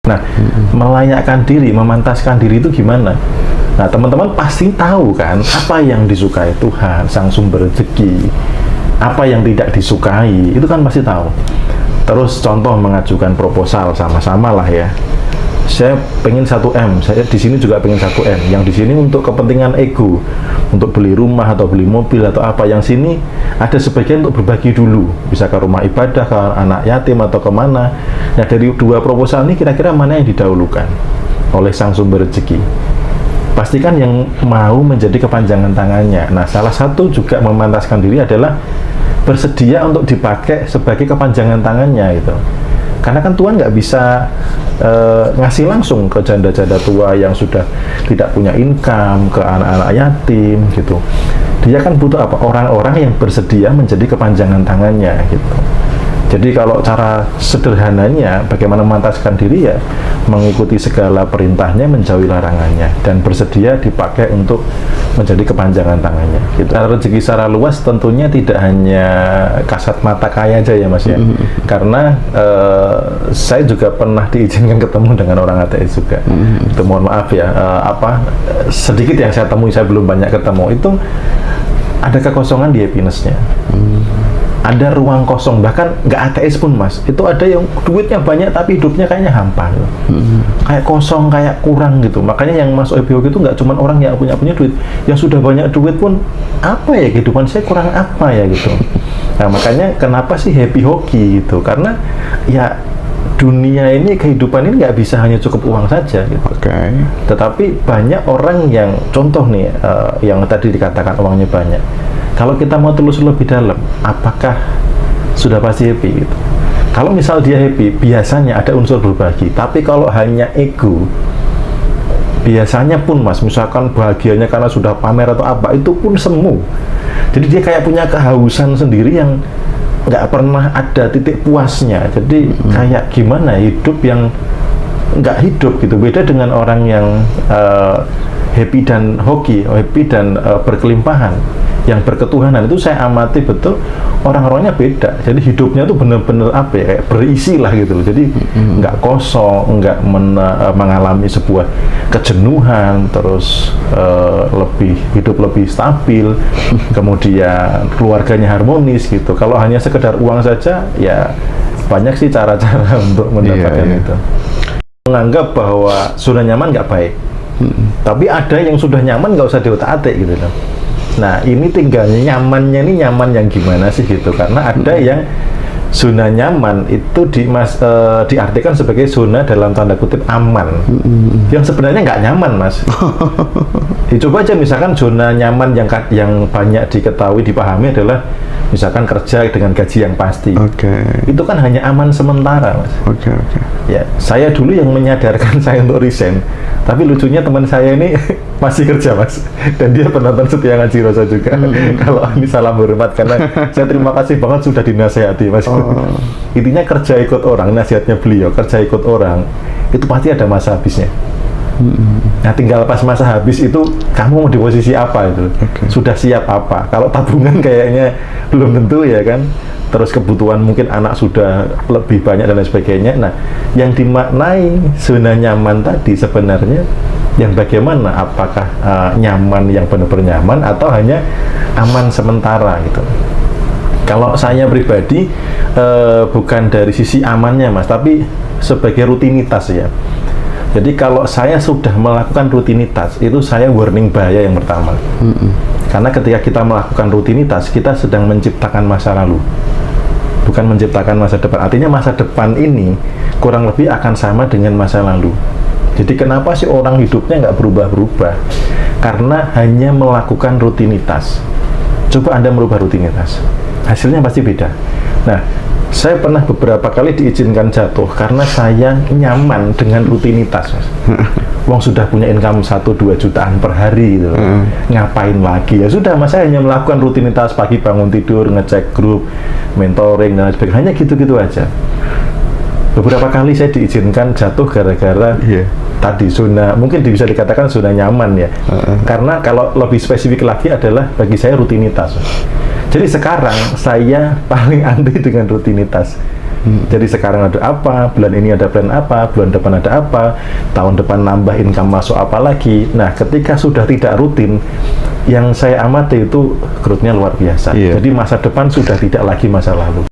Nah, melayakkan diri, memantaskan diri itu gimana? Nah, teman-teman pasti tahu kan apa yang disukai Tuhan, Sang Sumber Rezeki, apa yang tidak disukai, itu kan pasti tahu. Terus contoh mengajukan proposal sama-sama lah ya. Saya pengen 1M, saya di sini juga pengen 1M. Yang di sini untuk kepentingan ego, untuk beli rumah atau beli mobil atau apa. Yang sini ada sebagian untuk berbagi dulu, bisa ke rumah ibadah, ke anak yatim atau kemana. Nah, dari dua proposal ini kira-kira mana yang didahulukan oleh Sang Sumber Rezeki? Pastikan yang mau menjadi kepanjangan tangannya. Nah, salah satu juga memantaskan diri adalah bersedia untuk dipakai sebagai kepanjangan tangannya gitu. Karena kan Tuhan nggak bisa ngasih langsung ke janda-janda tua yang sudah tidak punya income, ke anak-anak yatim gitu. Dia kan butuh apa? Orang-orang yang bersedia menjadi kepanjangan tangannya gitu. Jadi kalau cara sederhananya bagaimana memantaskan diri ya mengikuti segala perintahnya, menjauhi larangannya, dan bersedia dipakai untuk menjadi kepanjangan tangannya gitu. Rezeki secara luas tentunya tidak hanya kasat mata kaya aja ya Mas ya. Karena saya juga pernah diizinkan ketemu dengan orang ateis juga. Itu mohon maaf ya, sedikit yang saya temui, saya belum banyak ketemu, itu ada kekosongan di happiness-nya. Ada ruang kosong, bahkan nggak ateis pun Mas, itu ada yang duitnya banyak tapi hidupnya kayaknya hampa gitu. Kayak kosong, kayak kurang gitu. Makanya yang masuk EPHOK itu nggak cuma orang yang punya duit, yang sudah banyak duit pun apa ya, kehidupan saya kurang apa ya gitu. Nah makanya kenapa sih happy hoki gitu, karena ya dunia ini, kehidupan ini nggak bisa hanya cukup uang saja gitu. Tetapi banyak orang yang contoh nih, yang tadi dikatakan uangnya banyak. Kalau kita mau telusur lebih dalam, apakah sudah pasti happy gitu? Kalau misal dia happy, biasanya ada unsur berbagi. Tapi kalau hanya ego, biasanya pun Mas, misalkan bahagianya karena sudah pamer atau apa, itu pun semu. Jadi dia kayak punya kehausan sendiri yang nggak pernah ada titik puasnya. Jadi kayak gimana hidup yang nggak hidup gitu. Beda dengan orang yang happy dan hoki, happy dan berkelimpahan, yang berketuhanan. Itu saya amati betul orang-orangnya beda. Jadi hidupnya tuh bener-bener apa ya, kayak berisi lah gitu loh. Jadi nggak kosong, nggak mengalami sebuah kejenuhan, terus hidup lebih stabil, kemudian keluarganya harmonis gitu. Kalau hanya sekedar uang saja ya banyak sih cara-cara untuk mendapatkan itu. Menganggap bahwa sudah nyaman nggak baik, tapi ada yang sudah nyaman nggak usah diotak-atik gitu loh. Nah ini tinggal nyamannya, ini nyaman yang gimana sih gitu. Karena ada yang zona nyaman itu diartikan sebagai zona dalam tanda kutip aman, yang sebenarnya nggak nyaman Mas. Coba aja misalkan zona nyaman yang banyak diketahui, dipahami adalah misalkan kerja dengan gaji yang pasti. Itu kan hanya aman sementara Mas. Ya, saya dulu yang menyadarkan saya untuk resign. Tapi lucunya teman saya ini masih kerja Mas, dan dia penonton setia Ngaji Rosa juga. Kalau ini salam hormat, karena saya terima kasih banget sudah dinasehati Mas. Intinya kerja ikut orang, nasihatnya beliau, kerja ikut orang itu pasti ada masa habisnya. Nah tinggal pas masa habis itu kamu mau di posisi apa itu, sudah siap apa. Kalau tabungan kayaknya belum tentu ya kan. Terus kebutuhan mungkin anak sudah lebih banyak dan lain sebagainya. Nah yang dimaknai zona nyaman tadi sebenarnya yang bagaimana, apakah nyaman yang benar-benar nyaman atau hanya aman sementara gitu. Kalau saya pribadi bukan dari sisi amannya Mas, tapi sebagai rutinitas ya. Jadi kalau saya sudah melakukan rutinitas, itu saya warning bahaya yang pertama. Karena ketika kita melakukan rutinitas, kita sedang menciptakan masa lalu, bukan menciptakan masa depan. Artinya masa depan ini kurang lebih akan sama dengan masa lalu. Jadi kenapa sih orang hidupnya nggak berubah-berubah? Karena hanya melakukan rutinitas. Coba Anda merubah rutinitas, hasilnya pasti beda. Nah, saya pernah beberapa kali diizinkan jatuh karena saya nyaman dengan rutinitas. Wong sudah punya income 1-2 jutaan per hari gitu. Ngapain lagi? Ya sudah Mas, saya hanya melakukan rutinitas, pagi bangun tidur, ngecek grup, mentoring dan sebagainya, hanya gitu-gitu aja. Beberapa kali saya diizinkan jatuh gara-gara tadi zona, mungkin bisa dikatakan zona nyaman ya. Karena kalau lebih spesifik lagi adalah bagi saya rutinitas. Jadi sekarang saya paling anti dengan rutinitas. Jadi sekarang ada apa, bulan ini ada plan apa, bulan depan ada apa, tahun depan nambah income masuk apa lagi. Nah, ketika sudah tidak rutin, yang saya amati itu growth-nya luar biasa. Jadi masa depan sudah tidak lagi masa lalu.